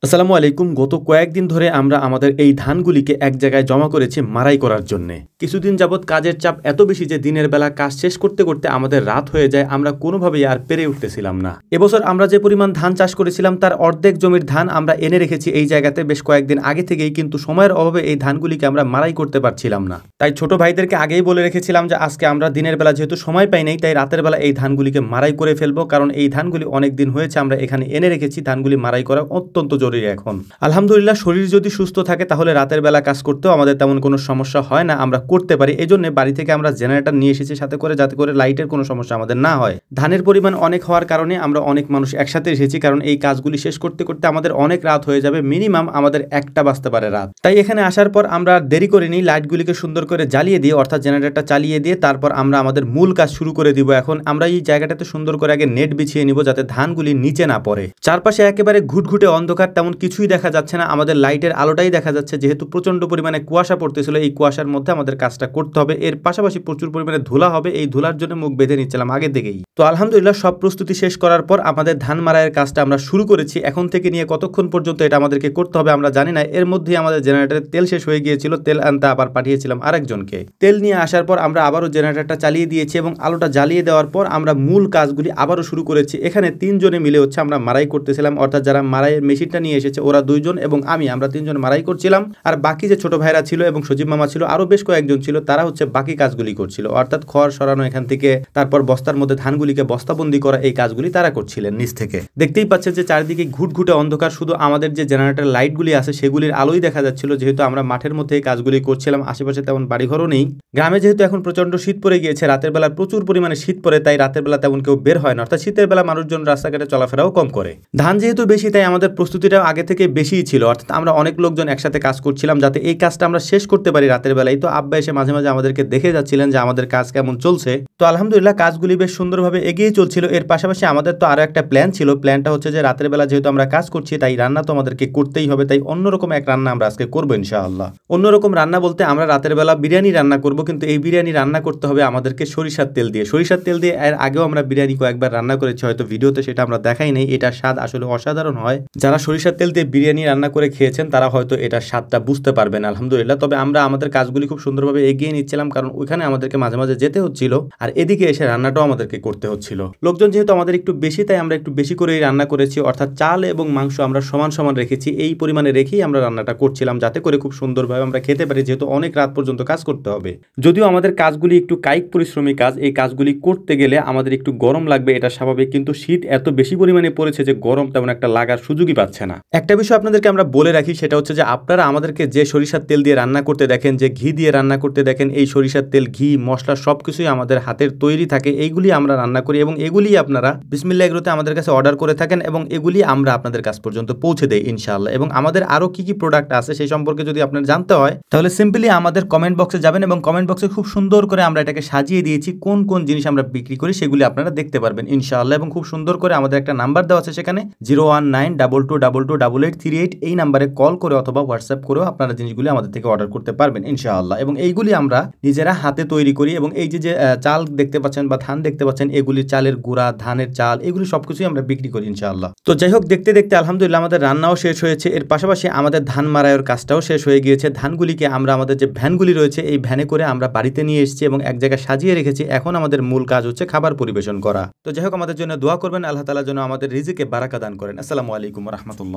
আসসালামু আলাইকুম। গত কয়েকদিন ধরে আমরা আমাদের এই ধানগুলিকে এক জায়গায় জমা করেছি মাড়াই করার জন্য। কিছুদিন যাবৎ কাজের চাপ এত বেশি যে দিনের বেলা কাজ শেষ করতে করতে আমাদের রাত হয়ে যায়, আমরা কোনোভাবেই আর পেরে উঠতেছিলাম না। এবছর আমরা যে পরিমাণ ধান চাষ করেছিলাম তার অর্ধেক জমির ধান আমরা এনে রেখেছি এই জায়গাতে বেশ কয়েকদিন আগে থেকেই, কিন্তু সময়ের অভাবে এই ধানগুলিকে আমরা মাড়াই করতে পারছিলাম না। তাই ছোট ভাইদেরকে আগেই বলে রেখেছিলাম যে আজকে আমরা দিনের বেলা যেহেতু সময় পাই নাই, তাই রাতের বেলা এই ধানগুলিকে মাড়াই করে ফেলবো, কারণ এই ধানগুলি অনেক দিন হয়েছে আমরা এখানে এনে রেখেছি। ধানগুলি মাড়াই করা অত্যন্ত জরুরি এখন। আলহামদুলিল্লাহ, শরীর যদি সুস্থ থাকে তাহলে রাতের বেলা কাজ করতেও আমাদের তেমন কোনো সমস্যা হয় না, আমরা করতে পারি। এই জন্য বাড়ি থেকে আমরা জেনারেটর নিয়ে এসেছি সাথে করে, যাতে করে লাইটের কোনো সমস্যা আমাদের না হয়। ধানের পরিমাণ অনেক হওয়ার কারণে আমরা অনেক মানুষ একসাথে এসেছি, কারণ এই কাজগুলি শেষ করতে করতে আমাদের অনেক রাত হয়ে যাবে, মিনিমাম আমাদের 1টা বাজতে পারে রাত। তাই এখানে আসার পর আমরা দেরি করিনি, লাইটগুলিকে সুন্দর করে জ্বালিয়ে দিয়ে, অর্থাৎ জেনারেটরটা চালিয়ে দিয়ে তারপর আমরা আমাদের মূল কাজ শুরু করে দিব। এখন আমরা এই জায়গাটাতে সুন্দর করে আগে নেট বিছিয়ে নিব যাতে ধানগুলি নিচে না পড়ে। চারপাশে একেবারে ঘুটঘুটে অন্ধকার, তেমন কিছুই দেখা যাচ্ছে না, আমাদের লাইটের আলোটাই দেখা যাচ্ছে। যেহেতু প্রচন্ড পরিমাণে কুয়াশা পড়তেছিল, এই কুয়াশার মধ্যে আমাদের কাজটা করতে হবে। এর পাশাপাশি প্রচুর পরিমাণে ধুলা হবে, এই ধুলার জন্য মুখ বেঁধে নিচ্ছিলাম আগে থেকেই। তো আলহামদুলিল্লাহ, সব প্রস্তুতি শেষ করার পর আমাদের ধান মাড়াইয়ের কাজটা আমরা শুরু করেছি। এখন থেকে নিয়ে কতক্ষণ পর্যন্ত এটা আমাদেরকে করতে হবে আমরা জানি না। এর মধ্যেই আমাদের জেনারেটরের তেল শেষ হয়ে গিয়েছিল, তেল আনতে আবার পাঠিয়েছিলাম আরেকজনকে। তেল নিয়ে আসার পর আমরা আবারও জেনারেটরটা চালিয়ে দিয়েছি এবং আলোটা জ্বালিয়ে দেওয়ার পর আমরা মূল কাজগুলি আবারও শুরু করেছি। এখানে 3 জনে মিলে হচ্ছে আমরা মাড়াই করতেছিলাম, অর্থাৎ যারা মাড়াইয়ের মেশিনটা নিয়ে এসেছে ওরা 2 জন এবং আমরা 3 জন মাড়াই করছিলাম। আর বাকি যে ছোট ভাইরা ছিল এবং সজীব মামা ছিল, আরো বেশ কয়েকজন ছিল, তারা হচ্ছে বাকি কাজগুলি করছিল, অর্থাৎ খড় সরানো এখান থেকে, তারপর বস্তার মধ্যে ধানগুলিকে বস্তাবন্দি করা, এই কাজগুলি তারা করছিলেন নিচ থেকে। দেখতেই পাচ্ছেন যে চারিদিকে ঘুটঘুটে অন্ধকার, শুধু আমাদের যে জেনারেটর লাইটগুলি আছে সেগুলির আলোই দেখা যাচ্ছিল, যেহেতু আমরা মাঠের মধ্যে এই কাজগুলি করছিলাম। আশেপাশে তেমন বাড়িঘরও নেই। গ্রামে যেহেতু এখন প্রচন্ড শীত পড়ে গিয়েছে, রাতের বেলা প্রচুর পরিমাণে শীত পড়ে, তাই রাতের বেলা তেমন কেউ বের হয় না, অর্থাৎ শীতের বেলা মানুষজন রাস্তাঘাটে চলাফেরাও কম করে। ধান যেহেতু বেশি, তাই আমাদের প্রস্তুতিটাও আগে থেকে বেশিই ছিল, অর্থাৎ আমরা অনেক লোকজন একসাথে কাজ করছিলাম যাতে এই কাজটা আমরা শেষ করতে পারি রাতের বেলায়। তো আব্বা এসে মাঝে মাঝে আমাদেরকে দেখে যাচ্ছিলেন যে আমাদের কাজ কেমন চলছে। তো আলহামদুলিল্লাহ, কাজগুলি বেশ সুন্দরভাবে এগিয়ে চলছিল। এর পাশাপাশি আমাদের তো আরো একটা প্ল্যান ছিল। প্ল্যানটা হচ্ছে যে রাতের বেলা যেহেতু আমরা কাজ করছি, তাই রান্না তো আমাদেরকে করতেই হবে, তাই অন্যরকম এক রান্না আমরা আজকে করবো ইনশাআল্লাহ। অন্যরকম রান্না বলতে আমরা রাতের বেলা বিরিয়ানি রান্না করব, কিন্তু এই বিরিয়ানি রান্না করতে হবে আমাদেরকে সরিষার তেল দিয়ে। সরিষার তেল দিয়ে এর আগেও আমরা বিরিয়ানি কয়েকবার রান্না করেছি, হয়তো ভিডিওতে সেটা আমরা দেখাই নাই। এটার স্বাদ আসলে অসাধারণ হয়। যারা সরিষার তেল দিয়ে বিরিয়ানি রান্না করে খেয়েছেন তারা হয়তো এটার স্বাদটা বুঝতে পারবেন আলহামদুলিল্লাহ। তবে আমরা আমাদের কাজগুলি খুব সুন্দরভাবে এগিয়ে নিচ্ছিলাম, কারণ ওইখানে আমাদেরকে মাঝে মাঝে যেতে হচ্ছিল, আর এদিকে এসে রান্নাটাও আমাদেরকে করতে হচ্ছিল। লোকজন যেহেতু আমাদের একটু বেশি, তাই আমরা একটু বেশি করেই রান্না করেছি, অর্থাৎ চাল এবং মাংস আমরা সমান সমান রেখেছি। এই পরিমাণে রেখেই আমরা রান্নাটা করছিলাম যাতে করে খুব সুন্দরভাবে আমরা খেতে পারি, যেহেতু অনেক রাত পর্যন্ত কাজ করতে হবে। যদিও আমাদের কাজগুলি একটু কায়িক পরিশ্রমী কাজ, এই কাজগুলি করতে গেলে আমাদের একটু গরম লাগবে, এটা স্বাভাবিক, কিন্তু শীত এত বেশি পরিমাণে পড়েছে যে গরম তেমন একটা লাগার সুযোগই পাচ্ছে না। একটা বিষয় আপনাদেরকে আমরা বলে রাখি, সেটা হচ্ছে যে আপনারা আমাদেরকে যে সরিষার তেল দিয়ে রান্না করতে দেখেন, যে ঘি দিয়ে রান্না করতে দেখেন, এই সরিষার তেল, ঘি, মশলা সবকিছুই আমাদের হাতের তৈরি থাকে। এইগুলি আমরা রান্না করি এবং এগুলি আপনারা বিসমিল্লাহ এগ্রোতে আমাদের কাছে অর্ডার করে থাকেন এবং এগুলি আমরা আপনাদের কাছ পর্যন্ত পৌঁছে দেই ইনশাআল্লাহ। এবং আমাদের আরো কি কি প্রোডাক্ট আছে সেই সম্পর্কে যদি আপনার জানতে হয়, তাহলে সিম্পলি আমাদের কমেন্ট বক্সে যাবেন এবং কমেন্ট বক্সে খুব সুন্দর করে আমরা এটাকে সাজিয়ে দিয়েছি। কোন কোন জিনিস আমরা বিক্রি করি সেগুলি আপনারা দেখতে পারবেন ইনশাআল্লাহ। এবং খুব সুন্দর করে আমাদের একটা নাম্বার দেওয়া আছে, সেখানে 01922228838, এই নাম্বারে কল করে অথবা হোয়াটসঅ্যাপ করেও আপনারা জিনিসগুলি আমাদের থেকে অর্ডার করতে পারবেন ইনশাআল্লাহ। এবং এইগুলি আমরা নিজেরা হাতে তৈরি করি। এবং এই যে চাল দেখতে পাচ্ছেন বা ধান দেখতে পাচ্ছেন, এগুলি চালের গুঁড়া, ধানের চাল, এগুলি সবকিছুই আমরা বিক্রি করি ইনশাআল্লাহ। তো যাই হোক, দেখতে দেখতে আলহামদুলিল্লাহ আমাদের রান্নাও শেষ হয়েছে। এর পাশাপাশি আমাদের ধান মাড়াইয়ের কাজটাও শেষ হয়ে গিয়েছে। ধানগুলিকে আমরা আমাদের যে ভ্যানগুলি রয়েছে এই ভ্যানে করে আমরা বাড়িতে নিয়ে এসেছি এবং এক জায়গায় সাজিয়ে রেখেছি। এখন আমাদের মূল কাজ হচ্ছে খাবার পরিবেশন করা। তো যাই হোক, আমাদের জন্য দোয়া করবেন, আল্লাহ তাআলা যেন আমাদের রিজিকে বারাকা দান করেন। আসসালামু আলাইকুম ওয়া রাহমাতুল্লাহ।